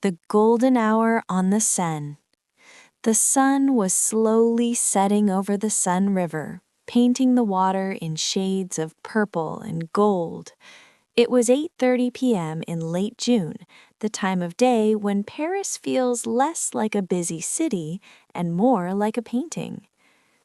The golden hour on the Seine. The sun was slowly setting over the Seine River, painting the water in shades of purple and gold. It was 8:30 p.m. in late June, the time of day when Paris feels less like a busy city and more like a painting.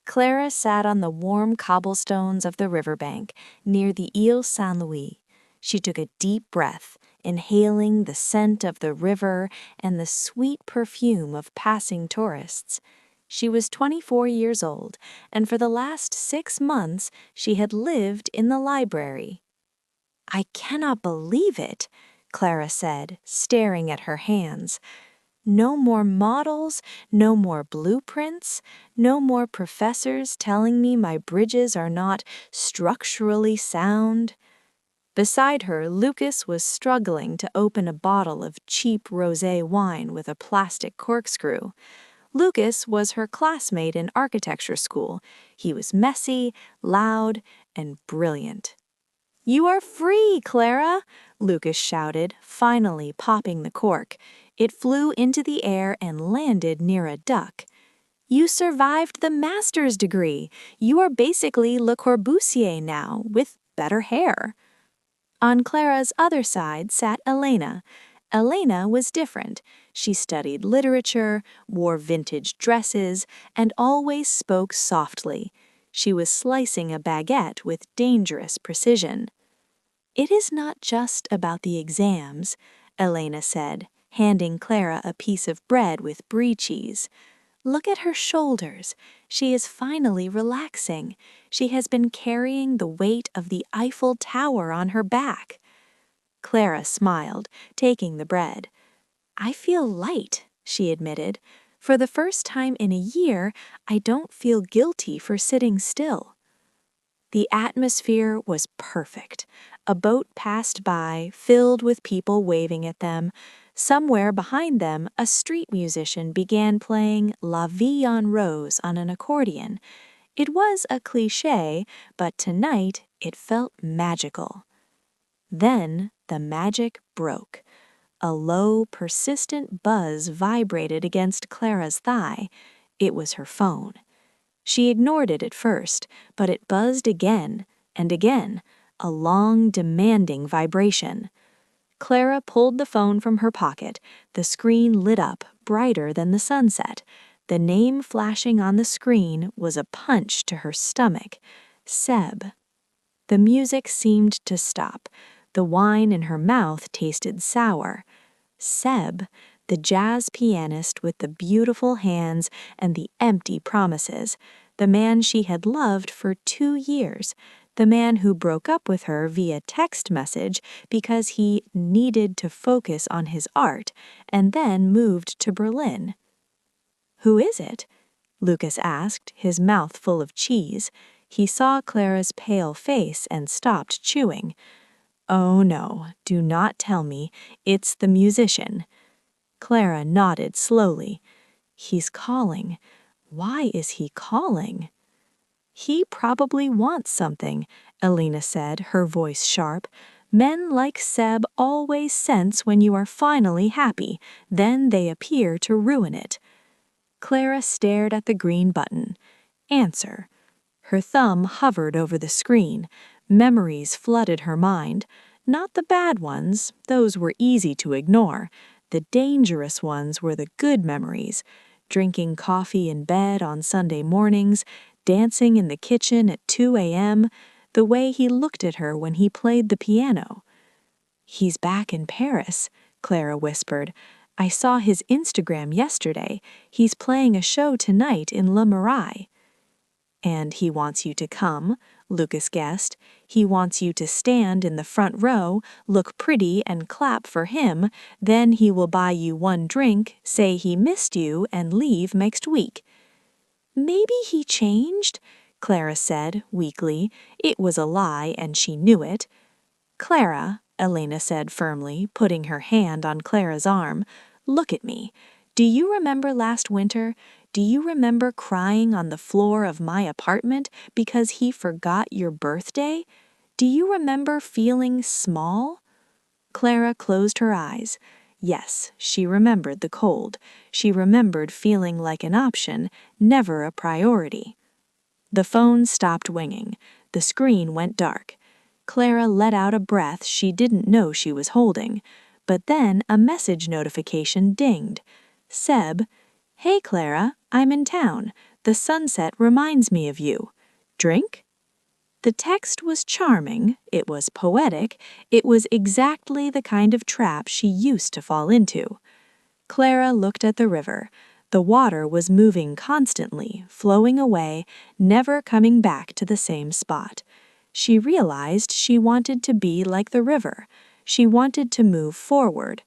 Clara sat on the warm cobblestones of the riverbank near the Ile Saint-Louis. She took a deep breath, inhaling the scent of the river and the sweet perfume of passing tourists. She was 24 years old, and for the last 6 months she had lived in the library. "I cannot believe it," Clara said, staring at her hands. "No more models, no more blueprints, no more professors telling me my bridges are not structurally sound." Beside her, Lucas was struggling to open a bottle of cheap rosé wine with a plastic corkscrew. Lucas was her classmate in architecture school. He was messy, loud, and brilliant. "You are free, Clara!" Lucas shouted, finally popping the cork. It flew into the air and landed near a duck. "You survived the master's degree. You are basically Le Corbusier now, with better hair." On Clara's other side sat Elena. Elena was different. She studied literature, wore vintage dresses, and always spoke softly. She was slicing a baguette with dangerous precision. "It is not just about the exams," Elena said, handing Clara a piece of bread with brie cheese. "Look at her shoulders. She is finally relaxing. She has been carrying the weight of the Eiffel Tower on her back." Clara smiled, taking the bread. "I feel light," she admitted. "For the first time in a year, I don't feel guilty for sitting still." The atmosphere was perfect. A boat passed by, filled with people waving at them. Somewhere behind them, a street musician began playing La Vie en Rose on an accordion. It was a cliché, but tonight it felt magical. Then the magic broke. A low, persistent buzz vibrated against Clara's thigh. It was her phone. She ignored it at first, but it buzzed again and again, a long, demanding vibration. Clara pulled the phone from her pocket. The screen lit up, brighter than the sunset. The name flashing on the screen was a punch to her stomach. Seb. The music seemed to stop. The wine in her mouth tasted sour. Seb, the jazz pianist with the beautiful hands and the empty promises, the man she had loved for 2 years, the man who broke up with her via text message because he needed to focus on his art and then moved to Berlin. "Who is it?" Lucas asked, his mouth full of cheese. He saw Clara's pale face and stopped chewing. "Oh no, do not tell me. It's the musician." Clara nodded slowly. "He's calling. Why is he calling?" "He probably wants something," Elena said, her voice sharp. "Men like Seb always sense when you are finally happy, then they appear to ruin it." Clara stared at the green button. Answer. Her thumb hovered over the screen. Memories flooded her mind. Not the bad ones, those were easy to ignore. The dangerous ones were the good memories. Drinking coffee in bed on Sunday mornings, dancing in the kitchen at 2 a.m., the way he looked at her when he played the piano. "He's back in Paris," Clara whispered. "I saw his Instagram yesterday. He's playing a show tonight in Le Marais." "And he wants you to come," Lucas guessed. "He wants you to stand in the front row, look pretty and clap for him, then he will buy you 1 drink, say he missed you, and leave next week." "Maybe he changed," Clara said weakly. It was a lie, and she knew it. "Clara," Elena said firmly, putting her hand on Clara's arm, "look at me. Do you remember last winter? Do you remember crying on the floor of my apartment because he forgot your birthday? Do you remember feeling small?" Clara closed her eyes. Yes, she remembered the cold. She remembered feeling like an option, never a priority. The phone stopped ringing. The screen went dark. Clara let out a breath she didn't know she was holding. But then a message notification dinged. Seb, "Hey Clara, I'm in town. The sunset reminds me of you. Drink?" The text was charming, it was poetic, it was exactly the kind of trap she used to fall into. Clara looked at the river. The water was moving constantly, flowing away, never coming back to the same spot. She realized she wanted to be like the river. She wanted to move forward.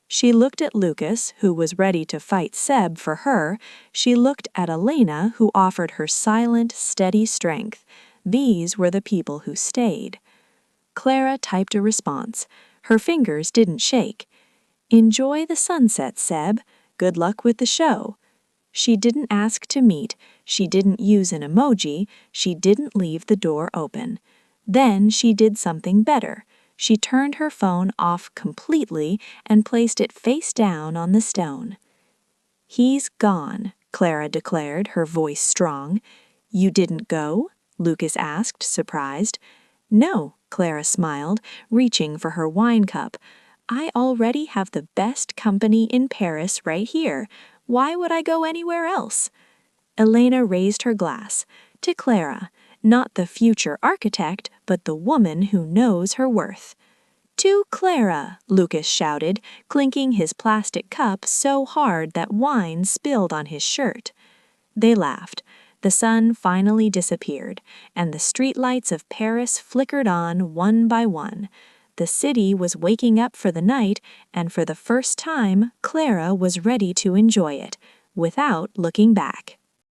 She looked at Lucas, who was ready to fight Seb for her. She looked at Elena, who offered her silent, steady strength. These were the people who stayed. Clara typed a response. Her fingers didn't shake. "Enjoy the sunset, Seb. Good luck with the show." She didn't ask to meet. She didn't use an emoji. She didn't leave the door open. Then she did something better. She turned her phone off completely and placed it face down on the stone. "He's gone," Clara declared, her voice strong. "You didn't go?" Lucas asked, surprised. "No," Clara smiled, reaching for her wine cup. "I already have the best company in Paris right here. Why would I go anywhere else?" Elena raised her glass. To Clara, not the future architect, but the woman who knows her worth. "To Clara," Lucas shouted, clinking his plastic cup so hard that wine spilled on his shirt. They laughed. The sun finally disappeared, and the streetlights of Paris flickered on one by one. The city was waking up for the night, and for the first time, Clara was ready to enjoy it, without looking back.